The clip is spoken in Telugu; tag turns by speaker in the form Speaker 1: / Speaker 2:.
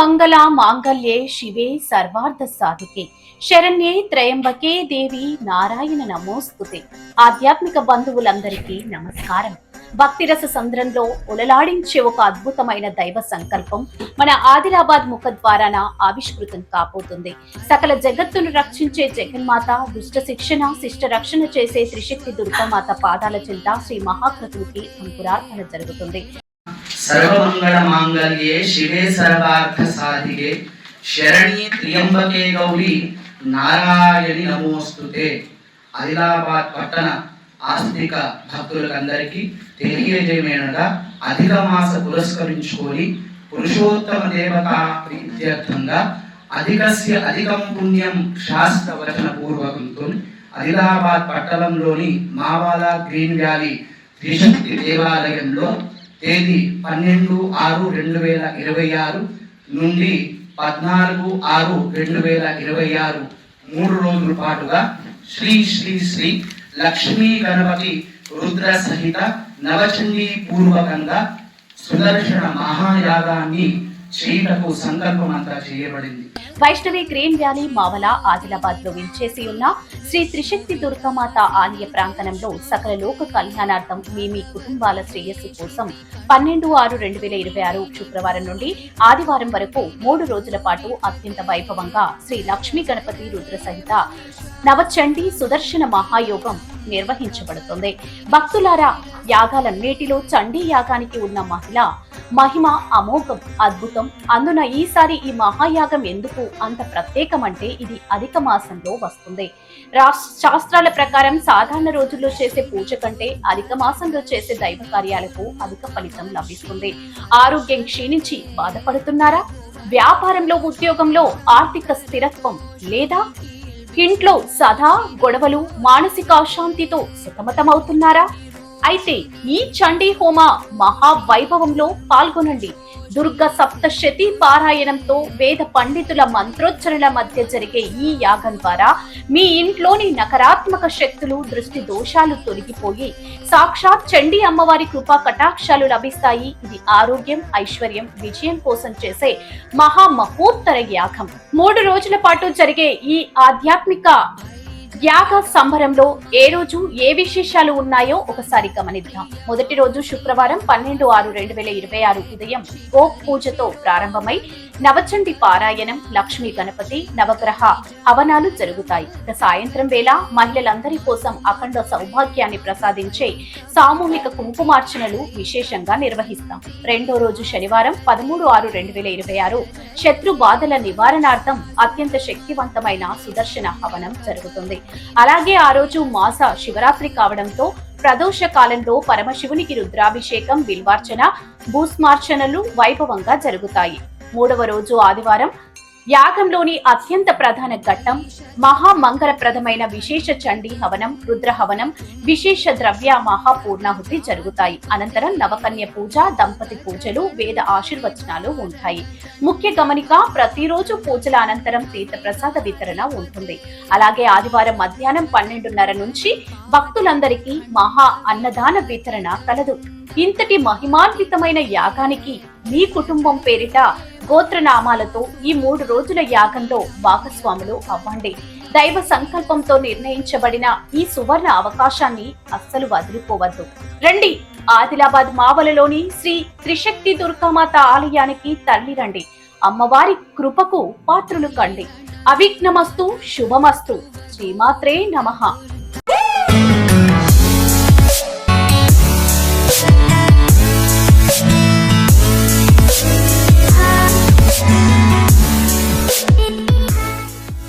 Speaker 1: సర్వమంగళ మాంగళ్యే శివే సర్వార్థ సాధికే శరణ్యే త్రయంబకే దేవి నారాయణ నమోస్తుతే. ఆధ్యాత్మిక బంధువులందరికీ నమస్కారం. భక్తిరస సంద్రంలో ఉలలాడించే ఒక అద్భుతమైన దైవ సంకల్పం మన ఆదిలాబాద్ ముఖద్వారాన ఆవిష్కృతం కాబోతుంది. సకల జగత్తును రక్షించే జగన్మాత, దుష్ట శిక్షణ శిష్ట రక్షణ చేసే త్రిశక్తి దుర్గామాత పాదాల చెంత శ్రీ మహాకృతునికి అంకురార్పణ జరుగుతుంది.
Speaker 2: సర్వమంగళ మాంగళ్యే శివే సర్వార్థ సాధికే శరణ్యే త్ర్యంబకే గౌరీ నారాయణి నమోస్తుతే. ఆదిలాబాద్ పట్టణ ఆస్తిక భక్తులందరికీ తెలియజేయమేనగా అధిక మాస పురస్కరించుకొని పురుషోత్తమ దేవత ప్రీత్యర్థంగా అధికస్య అధికం పుణ్యం శాస్త్ర వచన పూర్వకంతో ఆదిలాబాద్ పట్టణంలోని మావాల గ్రీన్ వ్యాలీ త్రిశక్తి దేవాలయంలో తేదీ 12/6/2026 నుండి 14/6/2026 3 రోజుల పాటుగా శ్రీ శ్రీ శ్రీ లక్ష్మీ గణపతి రుద్ర సహిత నవచండీ పూర్వకంగా సుదర్శన మహాయాగాన్ని చేయటకు సంకల్పం అంతా చేయబడింది.
Speaker 1: వైష్ణవి గ్రీన్ వ్యాలీ మావల ఆదిలాబాద్ లో వించేసి ఉన్న శ్రీ త్రిశక్తి దుర్గామాత ఆలయ ప్రాంగణంలో సకల లోక కళ్యాణార్థం మీ కుటుంబాల శ్రేయస్సు కోసం 12/6/2026 శుక్రవారం నుండి ఆదివారం వరకు 3 రోజుల పాటు అత్యంత వైభవంగా శ్రీ లక్ష్మీ గణపతి రుద్ర సహిత నవచండీ సుదర్శన మహాయోగం నిర్వహించబడుతుంది. భక్తులారా, యాగాలన్నిటిలో చండీ యాగానికి ఉన్న మహిమ అమోఘం, అద్భుతం. అందున ఈసారి ఈ మహాయాగం ఎందుకు అంత ప్రత్యేకమంటే ఇది అధిక మాసంలో వస్తుంది. శాస్త్రాల ప్రకారం సాధారణ రోజుల్లో చేసే పూజ కంటే అధిక మాసంలో చేసే దైవ కార్యాలకు అధిక ఫలితం లభిస్తుంది. ఆరోగ్యం క్షీణించి బాధపడుతున్నారా? వ్యాపారంలో, ఉద్యోగంలో ఆర్థిక స్థిరత్వం లేదా? ఇంట్లో సదా గొడవలు, మానసిక అశాంతితో సతమతమవుతున్నారా? అయితే ఈ చండీ హోమ మహావైభవంలో పాల్గొనండి. దుర్గ సప్తశతి పారాయణంతో వేద పండితుల మంత్రోచ్చరణల మధ్య జరిగే ఈ యాగం ద్వారా మీ ఇంట్లోని నకారాత్మక శక్తులు, దృష్టి దోషాలు తొలగిపోయి సాక్షాత్ చండీ అమ్మవారి కృపా కటాక్షాలు లభిస్తాయి. ఇది ఆరోగ్యం, ఐశ్వర్యం, విజయం కోసం చేసే మహామహోత్తర యాగం. 3 రోజుల పాటు జరిగే ఈ ఆధ్యాత్మిక యాగ సంబరంలో ఏ రోజు ఏ విశేషాలు ఉన్నాయో ఒకసారి గమనిద్దాం. మొదటి రోజు శుక్రవారం 12/6/2026 ఉదయం గోప్ పూజతో ప్రారంభమై నవచండి పారాయణం, లక్ష్మీ గణపతి, నవగ్రహ హవనాలు జరుగుతాయి. సాయంత్రం వేళ మహిళలందరి కోసం అఖండ సౌభాగ్యాన్ని ప్రసాదించే సామూహిక కుంకుమార్చనలు విశేషంగా నిర్వహిస్తాం. రెండో రోజు శనివారం 13/6/2026 శత్రు బాధల నివారణార్థం అత్యంత శక్తివంతమైన సుదర్శన హవనం జరుగుతుంది. అలాగే ఆ రోజు మాస శివరాత్రి కావడంతో ప్రదోష కాలంలో పరమశివునికి రుద్రాభిషేకం, బిల్వార్చన, భూస్మార్చనలు వైభవంగా జరుగుతాయి. 3వ రోజు ఆదివారం యాగంలోని అత్యంత ప్రధాన ఘట్టం మహామంగళప్రదమైన విశేష చండీ హవనం, రుద్ర హవనం, విశేష ద్రవ్య మహాపూర్ణాహుతి జరుగుతాయి. అనంతరం నవకన్య పూజ, దంపతి పూజలు, వేద ఆశీర్వచనాలు ఉంటాయి. ముఖ్య గమనిక, ప్రతిరోజు పూజల అనంతరం తీర్థ ప్రసాద వితరణ ఉంటుంది. అలాగే ఆదివారం మధ్యాహ్నం 12:30 నుంచి భక్తులందరికీ మహా అన్నదాన వితరణ కలదు. ఇంతటి మహిమాన్వితమైన యాగానికి మీ కుటుంబం పేరిట గోత్రనామాలతో ఈ 3 రోజుల యాగంలో భాగస్వాములు అవ్వండి. దైవ సంకల్పంతో నిర్ణయించబడిన ఈ సువర్ణ అవకాశాన్ని అస్సలు వదులుకోవద్దు. రండి, ఆదిలాబాద్ మావలలోని శ్రీ త్రిశక్తి దుర్గామాత ఆలయానికి తరలిరండి. అమ్మవారి కృపకు పాత్రులు కండి. అవిఘ్నమస్తు, శుభమస్తు. శ్రీమాత్రే నమః.